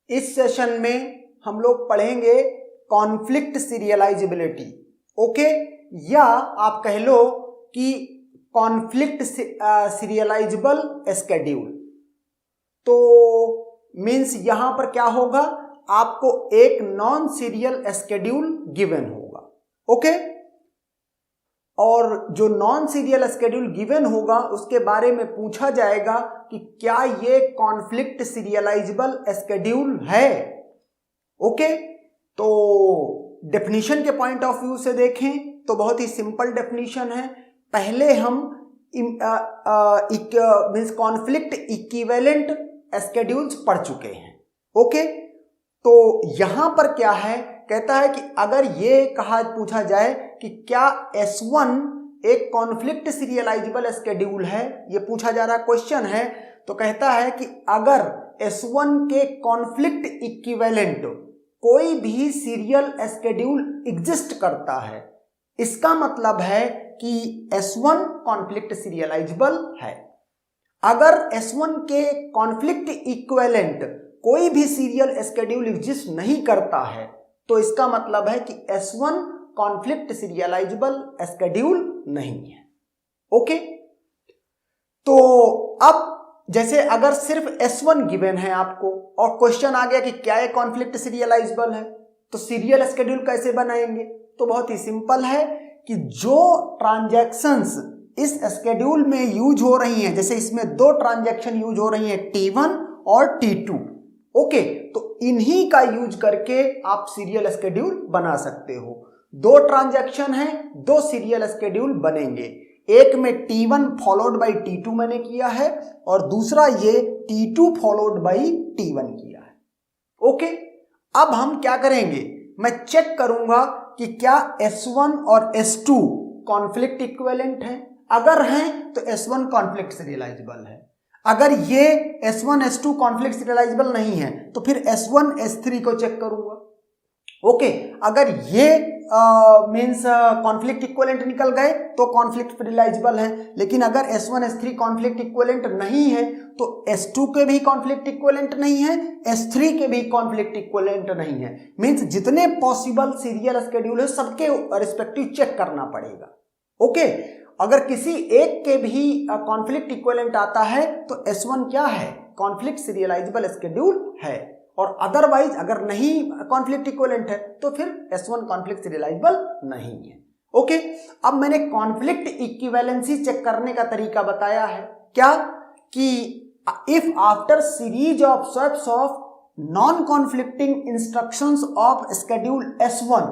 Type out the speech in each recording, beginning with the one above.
इस सेशन में हम लोग पढ़ेंगे कॉन्फ्लिक्ट सीरियलाइजेबिलिटी, ओके, या आप कह लो कि कॉन्फ्लिक्ट सीरियलाइजेबल स्केड्यूल। तो मीन्स यहां पर क्या होगा, आपको एक नॉन सीरियल स्केड्यूल गिवन होगा, ओके, और जो नॉन सीरियल स्केड्यूल गिवन होगा उसके बारे में पूछा जाएगा कि क्या ये कॉन्फ्लिक्ट सीरियलाइजेबल स्केड्यूल है, ओके। तो डेफिनेशन के पॉइंट ऑफ व्यू से देखें तो बहुत ही सिंपल डेफिनेशन है। पहले हम मीन्स कॉन्फ्लिक्ट इक्विवेलेंट स्केड्यूल्स पढ़ चुके हैं, ओके। तो यहां पर क्या है, कहता है कि अगर ये पूछा जाए कि क्या S1 एक कॉन्फ्लिक्ट सीरियलाइजेबल स्केड्यूल है, ये पूछा जा रहा क्वेश्चन है, तो कहता है कि अगर S1 के कॉन्फ्लिक्ट इक्विवेलेंट कोई भी सीरियल स्केड्यूल एग्जिस्ट करता है, इसका मतलब है कि S1 कॉन्फ्लिक्ट सीरियलाइजेबल है। अगर S1 के कॉन्फ्लिक्ट इक्विवेलेंट कोई भी सीरियल स्केड्यूल एग्जिस्ट नहीं करता है, तो इसका मतलब है कि S1 कॉन्फ्लिक्ट सीरियलाइजेबल स्केड्यूल नहीं है, ओके। तो अब जैसे अगर सिर्फ S1 गिवन है आपको और क्वेश्चन आ गया कि क्या ये कॉन्फ्लिक्ट सीरियलाइजेबल है, तो सीरियल स्केड्यूल कैसे बनाएंगे, तो बहुत ही सिंपल है कि जो ट्रांजैक्शंस इस स्केड्यूल में यूज हो रही हैं, जैसे इसमें दो ट्रांजैक्शन यूज हो रही हैं T1 और T2, ओके, तो इन्हीं का यूज करके आप सीरियल स्केड्यूल बना सकते हो। दो ट्रांजैक्शन है, दो सीरियल स्केड्यूल बनेंगे, एक में T1 फॉलोड बाई T2 मैंने किया है और दूसरा ये T2 फॉलोड बाई T1 किया है, ओके। अब हम क्या करेंगे, मैं चेक करूंगा कि क्या S1 और S2 कॉन्फ्लिक्ट इक्विवेलेंट है। अगर हैं तो S1 कॉन्फ्लिक्ट सीरियलाइजेबल है। अगर ये S1 S2 कॉन्फ्लिक्ट सीरियलाइजेबल नहीं है तो फिर S1 S3 को चेक करूंगा, ओके। अगर ये मीन्स कॉन्फ्लिक्ट इक्विवेलेंट निकल गए तो कॉन्फ्लिक्ट सीरियलाइजेबल है, लेकिन अगर S1 S3 कॉन्फ्लिक्ट इक्विवेलेंट नहीं है तो S2 के भी कॉन्फ्लिक्ट इक्विवेलेंट नहीं है, S3 के भी कॉन्फ्लिक्ट इक्विवेलेंट नहीं है। मीन्स जितने पॉसिबल सीरियल स्केड्यूल है सबके रिस्पेक्टिव चेक करना पड़ेगा, ओके। अगर किसी एक के भी कॉन्फ्लिक्ट इक्विवेलेंट आता है तो S1 क्या है, कॉन्फ्लिक्ट सीरियलाइजेबल स्केड्यूल है, और अदरवाइज अगर नहीं कॉन्फ्लिक्ट इक्विवेलेंट है तो फिर S1 कॉन्फ्लिक्ट सीरियलाइजेबल नहीं है, ओके। अब मैंने कॉन्फ्लिक्ट इक्विवेलेंसी चेक करने का तरीका बताया है, क्या कि if after series of swaps of non conflicting instructions of schedule S1,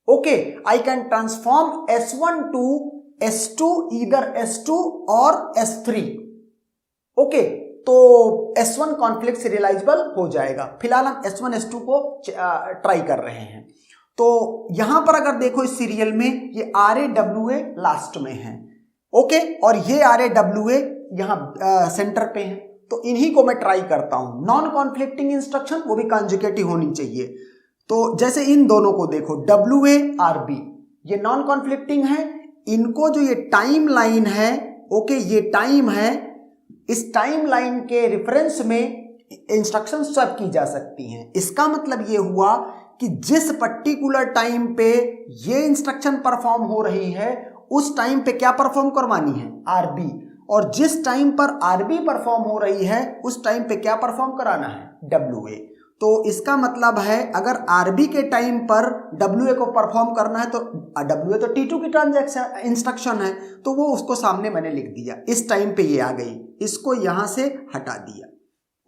okay, I can transform S1 to S2, either S2 or S3, okay. तो S1 कॉन्फ्लिक्ट सीरियलाइजेबल हो जाएगा। फिलहाल हम S1 S2 को ट्राई कर रहे हैं। तो यहां पर अगर देखो इस सीरियल में ये RAWA लास्ट में है, ओके, और ये RAWA यहां सेंटर पे है, तो इन्हीं को मैं ट्राई करता हूं। नॉन कॉन्फ्लिक्टिंग इंस्ट्रक्शन वो भी कंजुगेटिव होनी चाहिए। तो जैसे इन दोनों को देखो WA RB, ये नॉन कॉन्फ्लिक्टिंग है, इनको जो ये टाइम लाइन है, ओके, ये टाइम है, इस टाइम लाइन के रेफरेंस में इंस्ट्रक्शन स्वैप की जा सकती हैं। इसका मतलब ये हुआ कि जिस पर्टिकुलर टाइम पे ये इंस्ट्रक्शन परफॉर्म हो रही है उस टाइम पे क्या परफॉर्म करवानी है, RB, और जिस टाइम पर RB परफॉर्म हो रही है उस टाइम पे क्या परफॉर्म कराना है, WA। तो इसका मतलब है अगर RB के टाइम पर WA को परफॉर्म करना है तो WA तो T2 की ट्रांजैक्शन इंस्ट्रक्शन है, तो वो उसको सामने मैंने लिख दिया, इस टाइम पे ये आ गई, इसको यहां से हटा दिया,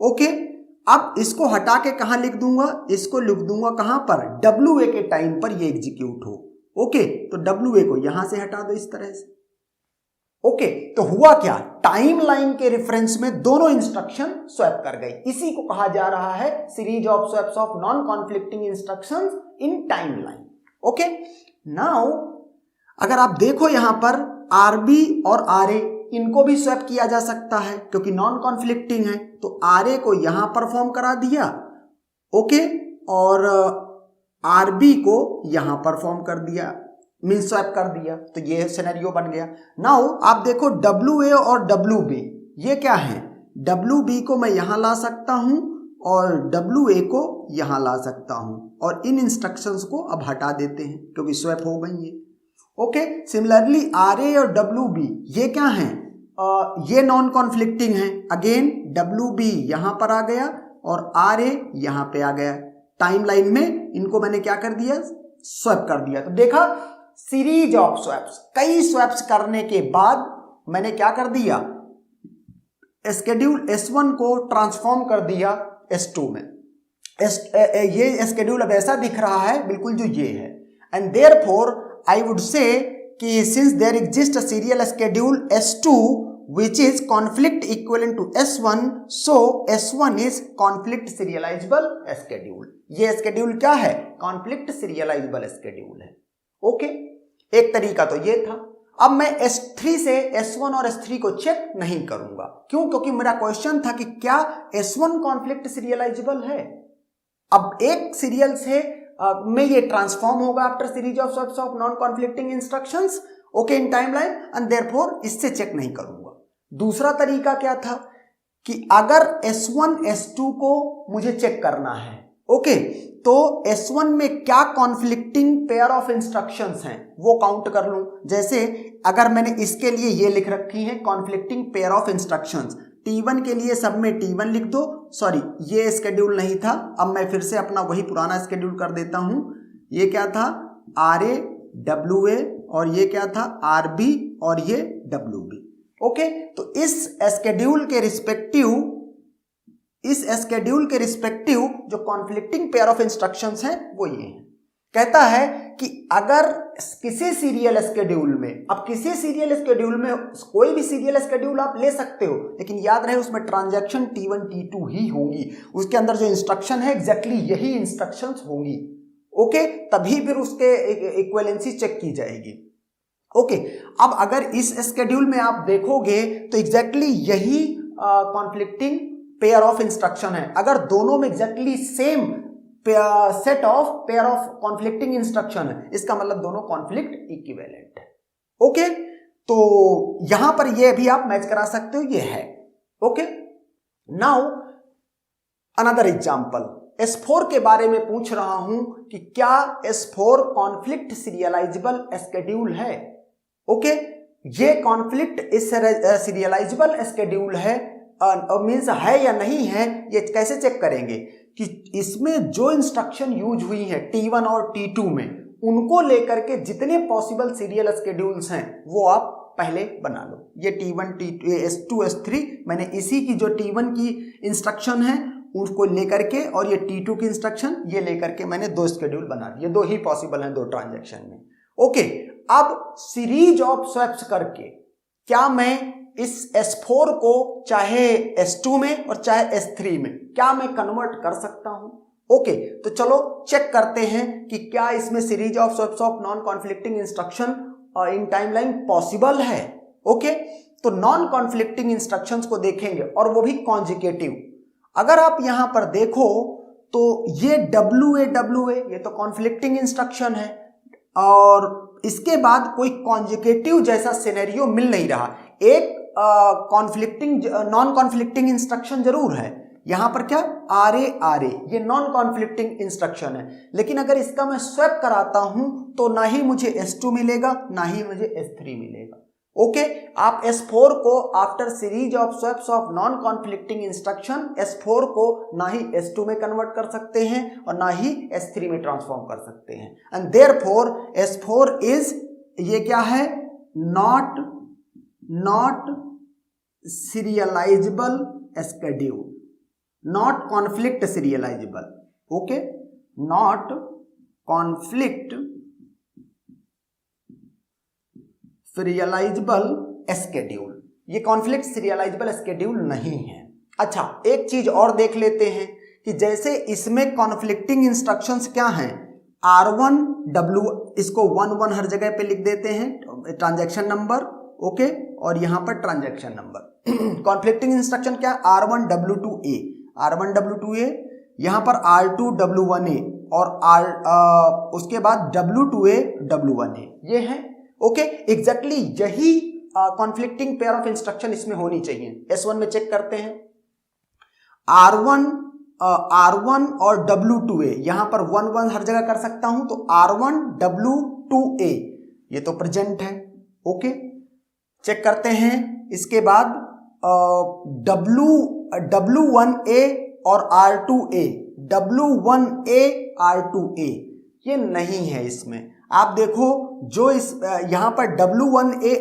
ओके। अब इसको हटा के कहां लिख दूंगा, इसको लिख दूंगा कहां पर, WA के टाइम पर ये एग्जीक्यूट हो, ओके। तो WA को यहां से हटा दो इस तरह से, ओके। तो हुआ क्या, टाइम लाइन के रेफरेंस में दोनों इंस्ट्रक्शन स्वैप कर गई। इसी को कहा जा रहा है series of swaps of non conflicting instructions in time line, okay. Now अगर आप देखो यहां पर RB और RA इनको भी स्वैप किया जा सकता है क्योंकि नॉन कॉन्फ्लिक्टिंग है, तो RA को यहां परफॉर्म करा दिया, ओके, और RB को यहां परफॉर्म कर दिया, मीन स्वैप कर दिया, तो ये सिनेरियो बन गया। नाउ आप देखो WA और WB ये क्या है, WB को मैं यहां ला सकता हूं और WA को यहाँ ला सकता हूँ और इन इंस्ट्रक्शंस को अब हटा देते हैं क्योंकि स्वैप हो गई है। ओके, सिमिलरली RA और WB ये क्या हैं? ये नॉन कॉन्फ्लिक्टिंग हैं। अगेन WB यहाँ पर आ गया और RA यहाँ पे आ गया। टाइमलाइन में इनको मैंने क्या कर दिया? स्वैप कर दिया। तो देखा, सीरीज ऑफ स्वैप्स, कई स्वैप्स करने के बाद मैंने क्या कर दिया? स्केड्यूल S1 को ट्रांसफॉर्म कर दिया S2 में। ये स्केड्यूल अब ऐसा दिख रहा है बिल्कुल जो ये है। And therefore I would say that since there exist a serial schedule S2 which is conflict equivalent to S1, so S1 is conflict serializable schedule। ये स्केड्यूल क्या है? कॉन्फ्लिक्ट सीरियलाइजेबल स्केड्यूल है। ओके, एक तरीका तो ये था। अब मैं S3 से S1 और S3 को चेक नहीं करूंगा। क्यों? क्योंकि मेरा क्वेश्चन था कि क्या S1 कॉन्फ्लिक्ट सीरियलाइजेबल है। अब एक सीरियल से में ये ट्रांसफॉर्म होगा after series of swaps of non conflicting instructions, okay, in timeline, and therefore इससे चेक नहीं करूंगा। दूसरा तरीका क्या था कि अगर S1 S2 को मुझे चेक करना है, ओके, तो S1 में क्या कॉन्फ्लिक्टिंग पेयर ऑफ इंस्ट्रक्शंस हैं वो काउंट कर लूं। जैसे अगर मैंने इसके लिए ये लिख रखी है conflicting pair of instructions, T1 के लिए सब में T1 लिख दो। सॉरी, ये स्केड्यूल नहीं था, अब मैं फिर से अपना वही पुराना स्केड्यूल कर देता हूं। ये क्या था? RA WA, और ये क्या था? RB, और ये WB। ओके, तो इस स्केड्यूल के रिस्पेक्टिव जो कॉन्फ्लिक्टिंग पेयर ऑफ इंस्ट्रक्शंस हैं वो ये हैं। कहता है कि अगर किसी सीरियल स्केड्यूल में, अब किसी सीरियल स्केड्यूल में कोई भी सीरियल स्केड्यूल आप ले सकते हो, लेकिन याद रहे उसमें ट्रांजैक्शन T1 T2 ही होंगी। उसके अंदर जो इंस्ट्रक्शन है एग्जैक्टली यही इंस्ट्रक्शंस होंगी। ओके, तभी फिर उसके इक्विवेलेंसी चेक की जाएगी। ओके, अब अगर इस स्केड्यूल में आप देखोगे तो एग्जैक्टली यही कॉन्फ्लिक्टिंग पेयर ऑफ इंस्ट्रक्शन है। अगर दोनों में exactly same set of pair of conflicting instruction है, इसका मतलब दोनों कॉन्फ्लिक्ट इक्विवेलेंट है। ओके, तो यहां पर ये भी आप मैच करा सकते हो, ये है। Okay, now another example, S4 के बारे में पूछ रहा हूं कि क्या S4 कॉन्फ्लिक्ट सीरियलाइजेबल स्केड्यूल है। ओके, ये कॉन्फ्लिक्ट इस सीरियलाइजेबल स्केड्यूल है, मीन्स है या नहीं है, ये कैसे चेक करेंगे कि इसमें जो इंस्ट्रक्शन यूज हुई है T1 और T2 में, उनको लेकर के जितने पॉसिबल सीरियल स्केड्यूल्स हैं वो आप पहले बना लो। ये T1 T2 S2 S3 मैंने इसी की जो T1 की इंस्ट्रक्शन है उसको लेकर के और ये T2 की इंस्ट्रक्शन ये लेकर के मैंने दो स्केड्यूल बना दिए। दो ही पॉसिबल हैं दो ट्रांजैक्शन में। ओके, अब सीरीज ऑफ स्वैप्स करके क्या मैं इस S4 को चाहे S2 में और चाहे S3 में क्या मैं कन्वर्ट कर सकता हूं। ओके, तो चलो चेक करते हैं कि क्या इसमें series of swaps of non conflicting instruction in timeline possible है। ओके, तो नॉन कॉन्फ्लिक्टिंग इंस्ट्रक्शंस को देखेंगे और वो भी कॉन्जिकेटिव। अगर आप यहां पर देखो तो ये WA ये तो कॉन्फ्लिक्टिंग इंस्ट्रक्शन है और इसके बाद कोई कॉन्जिकेटिव जैसा सिनेरियो मिल नहीं रहा। एक नॉन कॉन्फ्लिक्टिंग इंस्ट्रक्शन जरूर है यहां पर, क्या RA ये नॉन कॉन्फ्लिक्टिंग इंस्ट्रक्शन है, लेकिन अगर इसका मैं स्वैप कराता हूं तो ना ही मुझे S2 मिलेगा ना ही मुझे S3 मिलेगा। ओके, आप S4 को after series of swaps of non conflicting instruction S4 को ना ही S2 में कन्वर्ट कर सकते हैं और ना ही S3 में ट्रांसफॉर्म कर सकते हैं। एंड देयरफॉर S4 इज, ये क्या है, not serialisable schedule, not conflict serialisable. Okay, not conflict serialisable schedule, ये कॉन्फ्लिक्ट सीरियलाइजेबल स्केड्यूल नहीं है। अच्छा, एक चीज और देख लेते हैं कि जैसे इसमें कॉन्फ्लिक्टिंग इंस्ट्रक्शंस क्या हैं, R1 W, इसको 1 हर जगह पे लिख देते हैं ट्रांजैक्शन नंबर। ओके, और यहां पर ट्रांजैक्शन नंबर। कॉन्फ्लिक्टिंग इंस्ट्रक्शन क्या, R1 W2A, यहां पर R2 W1A और उसके बाद W2A W1A, ये है। ओके, एग्जैक्टली यही कॉन्फ्लिक्टिंग पेयर ऑफ इंस्ट्रक्शन इसमें होनी चाहिए। S1 में चेक करते हैं, R1 R1 और W2A, यहां पर 1 1 हर जगह कर सकता हूं, तो R1 W2A ये तो प्रेजेंट है। ओके, चेक करते हैं। इसके बाद W1A और R2A, W1A R2A ये नहीं है इसमें। आप देखो जो इस यहां पर W1A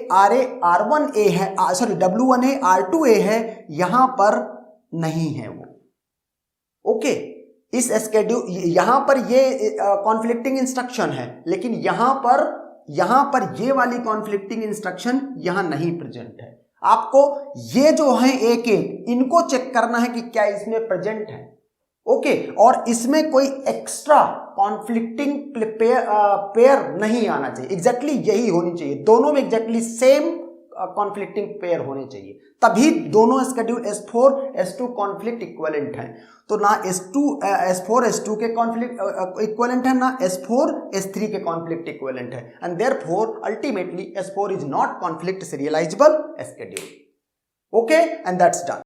R1A है, सॉरी W1A R2A है, यहां पर नहीं है वो। ओके, इस स्केड्यूल यहां पर ये कॉन्फ्लिक्टिंग इंस्ट्रक्शन है, लेकिन यहां पर ये वाली कॉन्फ्लिक्टिंग इंस्ट्रक्शन यहां नहीं प्रेजेंट है। आपको ये जो है एक एक इनको चेक करना है कि क्या इसमें प्रेजेंट है। ओके, और इसमें कोई एक्स्ट्रा कॉन्फ्लिक्टिंग पेयर नहीं आना चाहिए, एग्जैक्टली यही होनी चाहिए, दोनों में एग्जैक्टली सेम कॉन्फ्लिक्टिंग पेयर होने चाहिए, तभी दोनों schedule S4 S2 conflict equivalent हैं। तो ना S4 S2 के कॉन्फ्लिक्ट इक्विवेलेंट है, ना S4 S3 के कॉन्फ्लिक्ट इक्विवेलेंट है, and therefore ultimately S4 is not conflict serialisable schedule. Okay, and that's done.